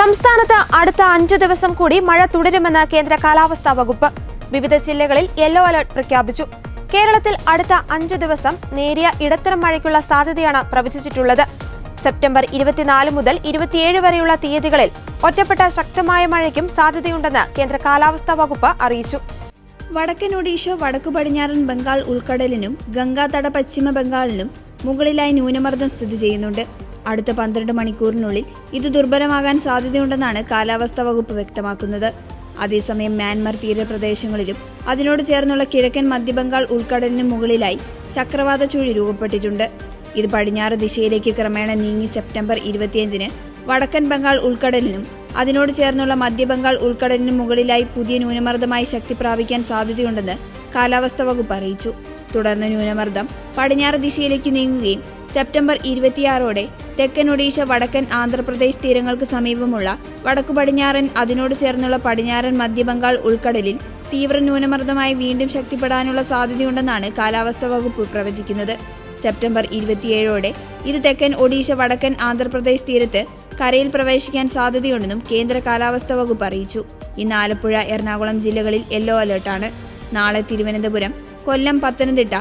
സംസ്ഥാനത്ത് അടുത്ത 5 ദിവസം കൂടി മഴ തുടരുമെന്ന് കേന്ദ്ര കാലാവസ്ഥാ വകുപ്പ്. വിവിധ ജില്ലകളിൽ യെല്ലോ അലർട്ട് പ്രഖ്യാപിച്ചു. കേരളത്തിൽ അടുത്ത 5 ദിവസം നേരിയ ഇടത്തരം മഴയ്ക്കുള്ള സാധ്യതയാണ് പ്രവചിച്ചിട്ടുള്ളത്. സെപ്റ്റംബർ 24 മുതൽ 27 വരെയുള്ള തീയതികളിൽ ഒറ്റപ്പെട്ട ശക്തമായ മഴയ്ക്കും സാധ്യതയുണ്ടെന്ന് കേന്ദ്ര കാലാവസ്ഥാ വകുപ്പ് അറിയിച്ചു. വടക്കൻ ഒഡീഷ, വടക്കു പടിഞ്ഞാറൻ ബംഗാൾ ഉൾക്കടലിനും ഗംഗാതട പശ്ചിമ ബംഗാളിനും മുകളിലായി ന്യൂനമർദ്ദം സ്ഥിതി ചെയ്യുന്നുണ്ട്. അടുത്ത 12 മണിക്കൂറിനുള്ളിൽ ഇത് ദുർബലമാകാൻ സാധ്യതയുണ്ടെന്നാണ് കാലാവസ്ഥാ വകുപ്പ് വ്യക്തമാക്കുന്നത്. അതേസമയം മ്യാൻമർ തീരപ്രദേശങ്ങളിലും അതിനോട് ചേർന്നുള്ള കിഴക്കൻ മധ്യബംഗാൾ ഉൾക്കടലിനും മുകളിലായി ചക്രവാത ചുഴി രൂപപ്പെട്ടിട്ടുണ്ട്. ഇത് പടിഞ്ഞാറ് ദിശയിലേക്ക് ക്രമേണ നീങ്ങി സെപ്റ്റംബർ 25-ന് വടക്കൻ ബംഗാൾ ഉൾക്കടലിനും അതിനോട് ചേർന്നുള്ള മധ്യബംഗാൾ ഉൾക്കടലിനും മുകളിലായി പുതിയ ന്യൂനമർദ്ദമായി ശക്തി പ്രാപിക്കാൻ സാധ്യതയുണ്ടെന്ന് കാലാവസ്ഥാ വകുപ്പ് അറിയിച്ചു. തുടർന്ന് ന്യൂനമർദ്ദം പടിഞ്ഞാറ് ദിശയിലേക്ക് നീങ്ങുകയും സെപ്റ്റംബർ 26-ഓടെ തെക്കൻ ഒഡീഷ, വടക്കൻ ആന്ധ്രാപ്രദേശ് തീരങ്ങൾക്ക് സമീപമുള്ള വടക്കു പടിഞ്ഞാറൻ അതിനോട് ചേർന്നുള്ള പടിഞ്ഞാറൻ മധ്യബംഗാൾ ഉൾക്കടലിൽ തീവ്ര ന്യൂനമർദ്ദമായി വീണ്ടും ശക്തിപ്പെടാനുള്ള സാധ്യതയുണ്ടെന്നാണ് കാലാവസ്ഥാ വകുപ്പ് പ്രവചിക്കുന്നത്. സെപ്റ്റംബർ 27-ഓടെ ഇത് തെക്കൻ ഒഡീഷ, വടക്കൻ ആന്ധ്രാപ്രദേശ് തീരത്ത് കരയിൽ പ്രവേശിക്കാൻ സാധ്യതയുണ്ടെന്നും കേന്ദ്ര കാലാവസ്ഥാ വകുപ്പ് അറിയിച്ചു. ഇന്ന് ആലപ്പുഴ, എറണാകുളം ജില്ലകളിൽ യെല്ലോ അലർട്ടാണ്. നാളെ തിരുവനന്തപുരം, കൊല്ലം, പത്തനംതിട്ട,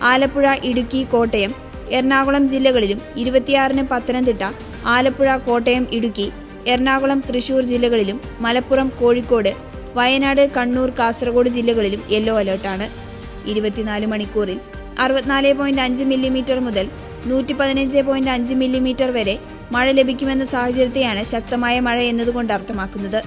ആലപ്പുഴ, ഇടുക്കി, കോട്ടയം, എറണാകുളം ജില്ലകളിലും 26-ന് പത്തനംതിട്ട, ആലപ്പുഴ, കോട്ടയം, ഇടുക്കി, എറണാകുളം, തൃശൂർ ജില്ലകളിലും മലപ്പുറം, കോഴിക്കോട്, വയനാട്, കണ്ണൂർ, കാസർഗോഡ് ജില്ലകളിലും യെല്ലോ അലർട്ടാണ്. 24 മണിക്കൂറിൽ 64.5 മില്ലിമീറ്റർ മുതൽ 115.5 മില്ലിമീറ്റർ വരെ മഴ ലഭിക്കുമെന്ന സാഹചര്യത്തെയാണ് ശക്തമായ മഴ എന്നതുകൊണ്ട് അർത്ഥമാക്കുന്നത്.